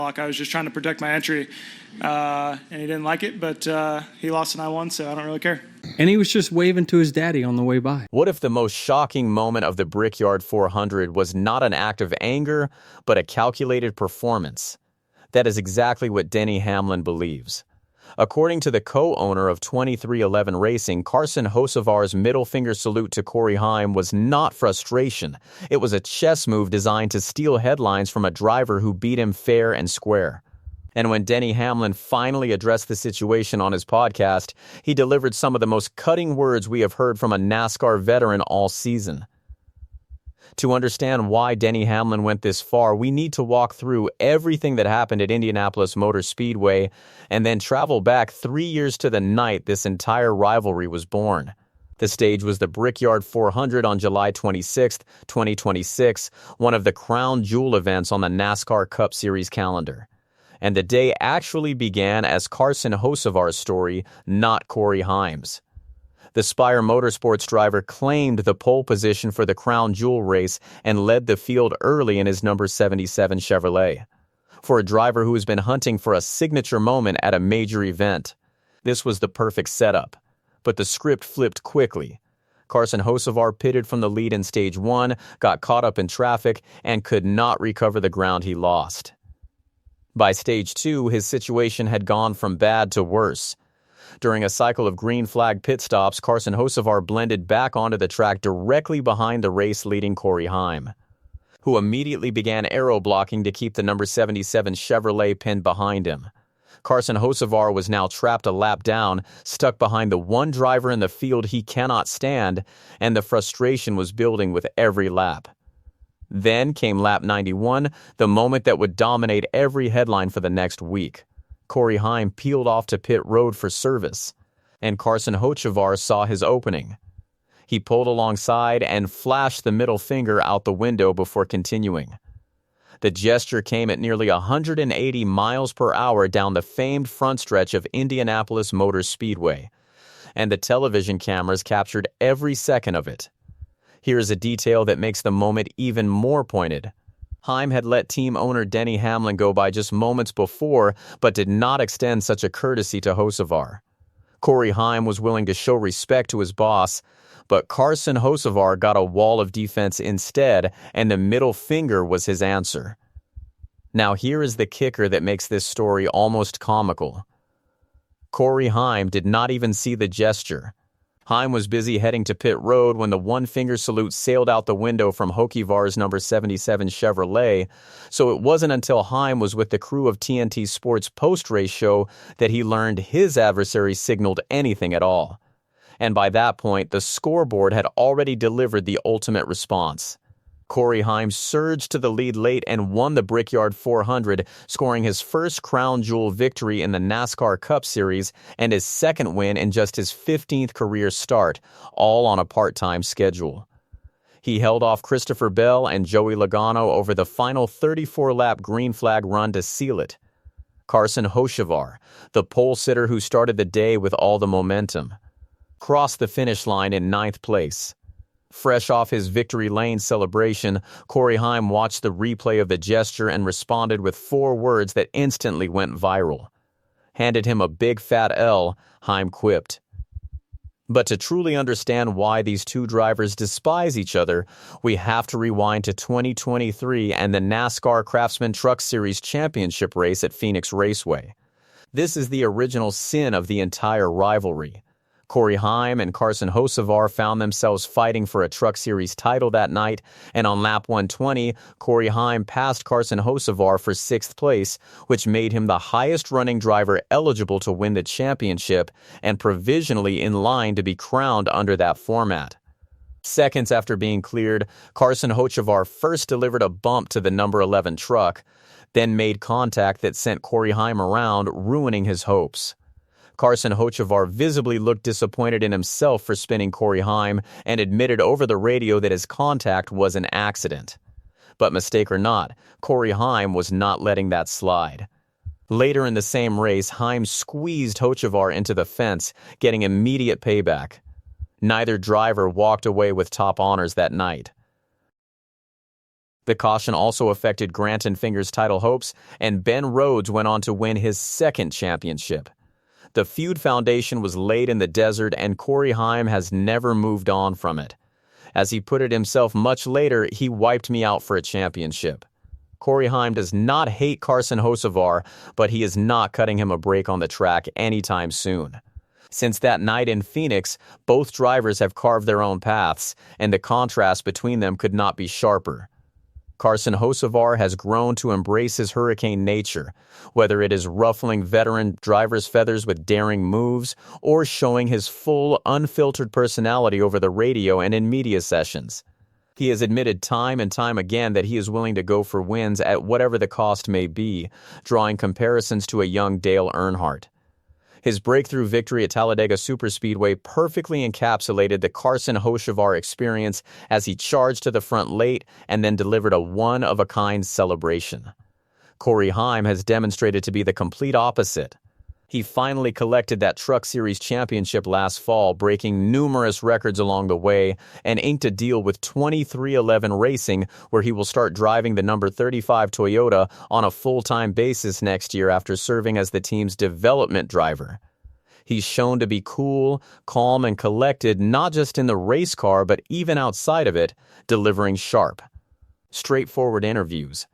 I was just trying to protect my entry, and he didn't like it, but he lost and I won, so I don't really care. And he was just waving to his daddy on the way by. What if the most shocking moment of the Brickyard 400 was not an act of anger, but a calculated performance? That is exactly what Denny Hamlin believes. According to the co-owner of 2311 Racing, Carson Hocevar's middle finger salute to Corey Heim was not frustration. It was a chess move designed to steal headlines from a driver who beat him fair and square. And when Denny Hamlin finally addressed the situation on his podcast, he delivered some of the most cutting words we have heard from a NASCAR veteran all season. To understand why Denny Hamlin went this far, we need to walk through everything that happened at Indianapolis Motor Speedway and then travel back 3 years to the night this entire rivalry was born. The stage was the Brickyard 400 on July 26, 2026, one of the crown jewel events on the NASCAR Cup Series calendar. And the day actually began as Carson Hocevar's story, not Corey Heim's. The Spire Motorsports driver claimed the pole position for the crown jewel race and led the field early in his number 77 Chevrolet. For a driver who has been hunting for a signature moment at a major event, this was the perfect setup. But the script flipped quickly. Carson Hocevar pitted from the lead in Stage 1, got caught up in traffic, and could not recover the ground he lost. By Stage 2, his situation had gone from bad to worse. During a cycle of green flag pit stops, Carson Hocevar blended back onto the track directly behind the race-leading Corey Heim, who immediately began aero blocking to keep the number 77 Chevrolet pinned behind him. Carson Hocevar was now trapped a lap down, stuck behind the one driver in the field he cannot stand, and the frustration was building with every lap. Then came lap 91, the moment that would dominate every headline for the next week. Corey Heim peeled off to pit road for service, and Carson Hocevar saw his opening. He pulled alongside and flashed the middle finger out the window before continuing. The gesture came at nearly 180 miles per hour down the famed front stretch of Indianapolis Motor Speedway, and the television cameras captured every second of it. Here is a detail that makes the moment even more pointed. Heim had let team owner Denny Hamlin go by just moments before, but did not extend such a courtesy to Hocevar. Corey Heim was willing to show respect to his boss, but Carson Hocevar got a wall of defense instead, and the middle finger was his answer. Now here is the kicker that makes this story almost comical. Corey Heim did not even see the gesture. Heim was busy heading to pit road when the one-finger salute sailed out the window from Hocevar's number 77 Chevrolet, so it wasn't until Heim was with the crew of TNT Sports' post-race show that he learned his adversary signaled anything at all. And by that point, the scoreboard had already delivered the ultimate response. Corey Heim surged to the lead late and won the Brickyard 400, scoring his first crown jewel victory in the NASCAR Cup Series and his second win in just his 15th career start, all on a part-time schedule. He held off Christopher Bell and Joey Logano over the final 34-lap green flag run to seal it. Carson Hocevar, the pole sitter who started the day with all the momentum, crossed the finish line in 9th place. Fresh off his victory lane celebration, Corey Heim watched the replay of the gesture and responded with 4 words that instantly went viral. Handed him a big fat L, Heim quipped. But to truly understand why these two drivers despise each other, we have to rewind to 2023 and the NASCAR Craftsman Truck Series championship race at Phoenix Raceway. This is the original sin of the entire rivalry. Corey Heim and Carson Hocevar found themselves fighting for a Truck Series title that night, and on lap 120, Corey Heim passed Carson Hocevar for 6th place, which made him the highest-running driver eligible to win the championship and provisionally in line to be crowned under that format. Seconds after being cleared, Carson Hocevar first delivered a bump to the number 11 truck, then made contact that sent Corey Heim around, ruining his hopes. Carson Hocevar visibly looked disappointed in himself for spinning Corey Heim and admitted over the radio that his contact was an accident. But mistake or not, Corey Heim was not letting that slide. Later in the same race, Heim squeezed Hocevar into the fence, getting immediate payback. Neither driver walked away with top honors that night. The caution also affected Grant and Finger's title hopes, and Ben Rhodes went on to win his second championship. The feud foundation was laid in the desert, and Corey Heim has never moved on from it. As he put it himself much later, he wiped me out for a championship. Corey Heim does not hate Carson Hocevar, but he is not cutting him a break on the track anytime soon. Since that night in Phoenix, both drivers have carved their own paths, and the contrast between them could not be sharper. Carson Hocevar has grown to embrace his hurricane nature, whether it is ruffling veteran drivers' feathers with daring moves or showing his full, unfiltered personality over the radio and in media sessions. He has admitted time and time again that he is willing to go for wins at whatever the cost may be, drawing comparisons to a young Dale Earnhardt. His breakthrough victory at Talladega Superspeedway perfectly encapsulated the Carson Hocevar experience as he charged to the front late and then delivered a one-of-a-kind celebration. Corey Heim has demonstrated to be the complete opposite. He finally collected that Truck Series championship last fall, breaking numerous records along the way, and inked a deal with 2311 Racing, where he will start driving the number 35 Toyota on a full-time basis next year after serving as the team's development driver. He's shown to be cool, calm, and collected, not just in the race car, but even outside of it, delivering sharp, straightforward interviews.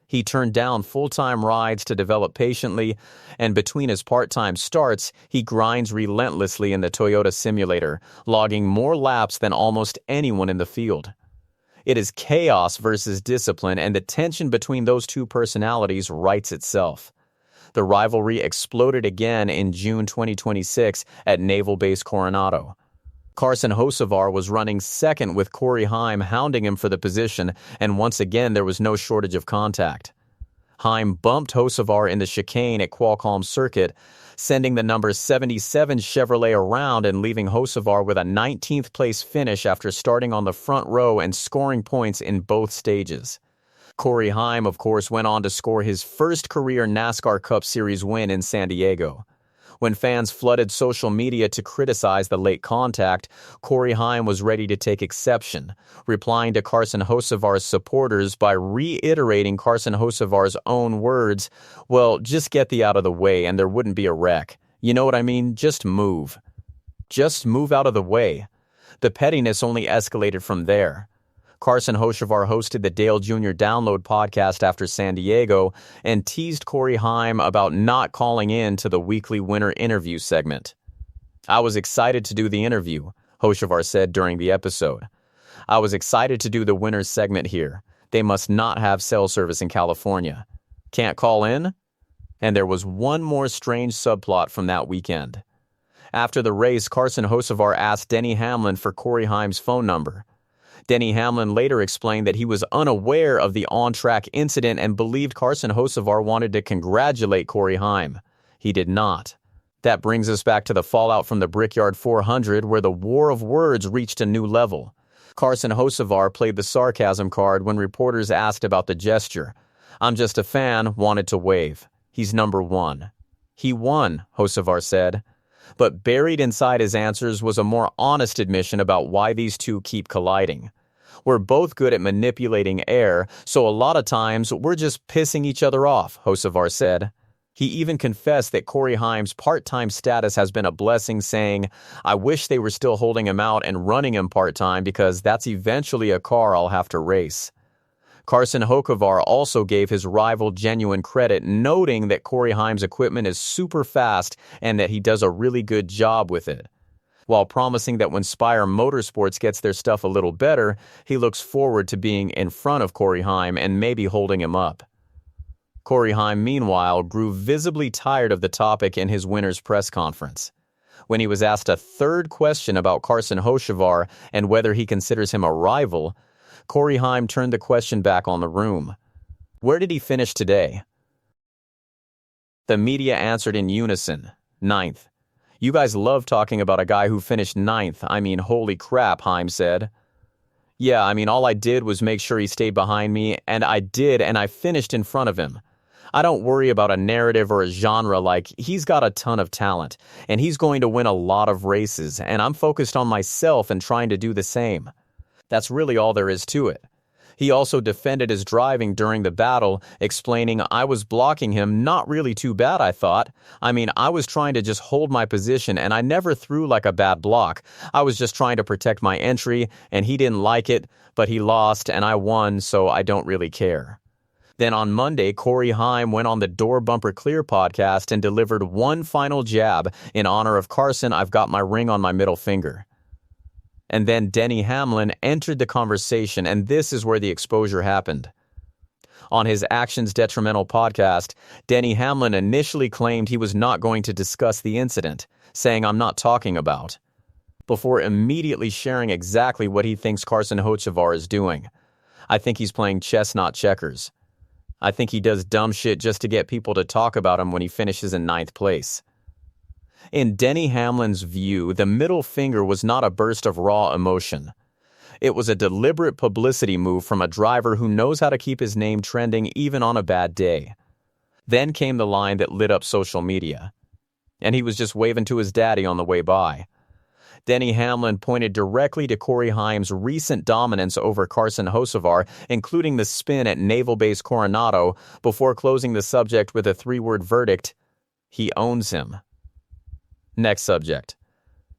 He turned down full-time rides to develop patiently, and between his part-time starts, he grinds relentlessly in the Toyota simulator, logging more laps than almost anyone in the field. It is chaos versus discipline, and the tension between those two personalities writes itself. The rivalry exploded again in June 2026 at Naval Base Coronado. Carson Hocevar was running second with Corey Heim hounding him for the position, and once again there was no shortage of contact. Heim bumped Hocevar in the chicane at Qualcomm Circuit, sending the number 77 Chevrolet around and leaving Hocevar with a 19th place finish after starting on the front row and scoring points in both stages. Corey Heim, of course, went on to score his first career NASCAR Cup Series win in San Diego. When fans flooded social media to criticize the late contact, Corey Heim was ready to take exception, replying to Carson Hocevar's supporters by reiterating Carson Hocevar's own words, "Well, just get the out of the way and there wouldn't be a wreck. You know what I mean? Just move. Just move out of the way." The pettiness only escalated from there. Carson Hocevar hosted the Dale Jr. Download podcast after San Diego and teased Corey Heim about not calling in to the weekly winter interview segment. "I was excited to do the interview," Hocevar said during the episode. "I was excited to do the winner's segment here. They must not have cell service in California. Can't call in?" And there was one more strange subplot from that weekend. After the race, Carson Hocevar asked Denny Hamlin for Corey Heim's phone number. Denny Hamlin later explained that he was unaware of the on-track incident and believed Carson Hocevar wanted to congratulate Corey Heim. He did not. That brings us back to the fallout from the Brickyard 400, where the war of words reached a new level. Carson Hocevar played the sarcasm card when reporters asked about the gesture. "I'm just a fan, wanted to wave. He's number one." "He won," Hocevar said. But buried inside his answers was a more honest admission about why these two keep colliding. "We're both good at manipulating air, so a lot of times we're just pissing each other off," Hocevar said. He even confessed that Corey Heim's part-time status has been a blessing, saying, "I wish they were still holding him out and running him part-time because that's eventually a car I'll have to race." Carson Hocevar also gave his rival genuine credit, noting that Corey Heim's equipment is super fast and that he does a really good job with it. While promising that when Spire Motorsports gets their stuff a little better, he looks forward to being in front of Corey Heim and maybe holding him up. Corey Heim, meanwhile, grew visibly tired of the topic in his winner's press conference. When he was asked a third question about Carson Hocevar and whether he considers him a rival, Corey Heim turned the question back on the room. "Where did he finish today?" The media answered in unison, "Ninth." "You guys love talking about a guy who finished ninth. I mean, holy crap," Heim said. "Yeah, I mean, all I did was make sure he stayed behind me, and I did, and I finished in front of him. I don't worry about a narrative or a genre. Like, he's got a ton of talent, and he's going to win a lot of races, and I'm focused on myself and trying to do the same. That's really all there is to it. He also defended his driving during the battle, explaining, "I was blocking him, not really too bad, I thought. I mean, I was trying to just hold my position, and I never threw like a bad block. I was just trying to protect my entry, and he didn't like it, but he lost, and I won, so I don't really care." Then on Monday, Corey Heim went on the Door Bumper Clear podcast and delivered one final jab in honor of Carson. "I've got my ring on my middle finger." And then Denny Hamlin entered the conversation, and this is where the exposure happened. On his Actions Detrimental podcast, Denny Hamlin initially claimed he was not going to discuss the incident, saying, "I'm not talking about," before immediately sharing exactly what he thinks Carson Hocevar is doing. "I think he's playing chess, not checkers. I think he does dumb shit just to get people to talk about him when he finishes in 9th place. In Denny Hamlin's view, the middle finger was not a burst of raw emotion. It was a deliberate publicity move from a driver who knows how to keep his name trending even on a bad day. Then came the line that lit up social media. And he was just waving to his daddy on the way by. Denny Hamlin pointed directly to Corey Heim's recent dominance over Carson Hocevar, including the spin at Naval Base Coronado, before closing the subject with a 3-word verdict: he owns him. Next subject.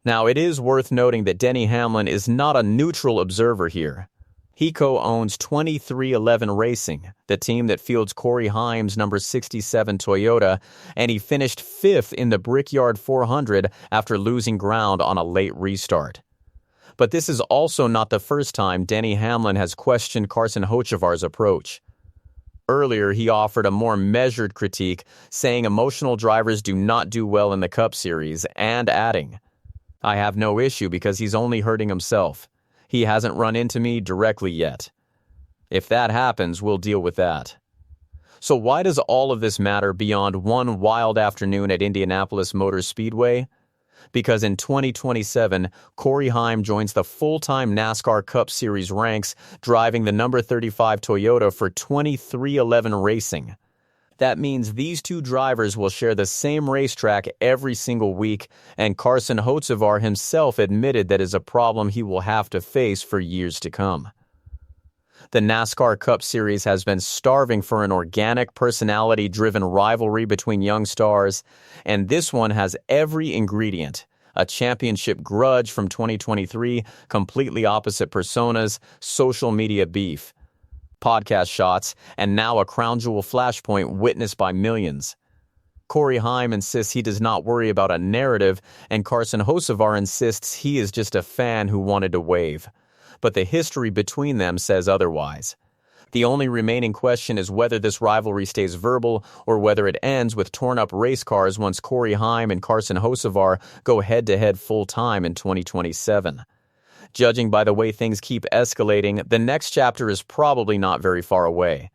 Now, it is worth noting that Denny Hamlin is not a neutral observer here. He co-owns 2311 Racing, the team that fields Corey Heim's number 67 Toyota, and he finished 5th in the Brickyard 400 after losing ground on a late restart. But this is also not the first time Denny Hamlin has questioned Carson Hocevar's approach. Earlier, he offered a more measured critique, saying emotional drivers do not do well in the Cup Series, and adding, "I have no issue because he's only hurting himself. He hasn't run into me directly yet. If that happens, we'll deal with that." So why does all of this matter beyond one wild afternoon at Indianapolis Motor Speedway? Because in 2027, Corey Heim joins the full-time NASCAR Cup Series ranks, driving the number 35 Toyota for 2311 Racing. That means these two drivers will share the same racetrack every single week, and Carson Hocevar himself admitted that is a problem he will have to face for years to come. The NASCAR Cup Series has been starving for an organic, personality-driven rivalry between young stars, and this one has every ingredient: a championship grudge from 2023, completely opposite personas, social media beef, podcast shots, and now a crown jewel flashpoint witnessed by millions. Corey Heim insists he does not worry about a narrative, and Carson Hocevar insists he is just a fan who wanted to wave. But the history between them says otherwise. The only remaining question is whether this rivalry stays verbal or whether it ends with torn-up race cars once Corey Heim and Carson Hocevar go head-to-head full-time in 2027. Judging by the way things keep escalating, the next chapter is probably not very far away.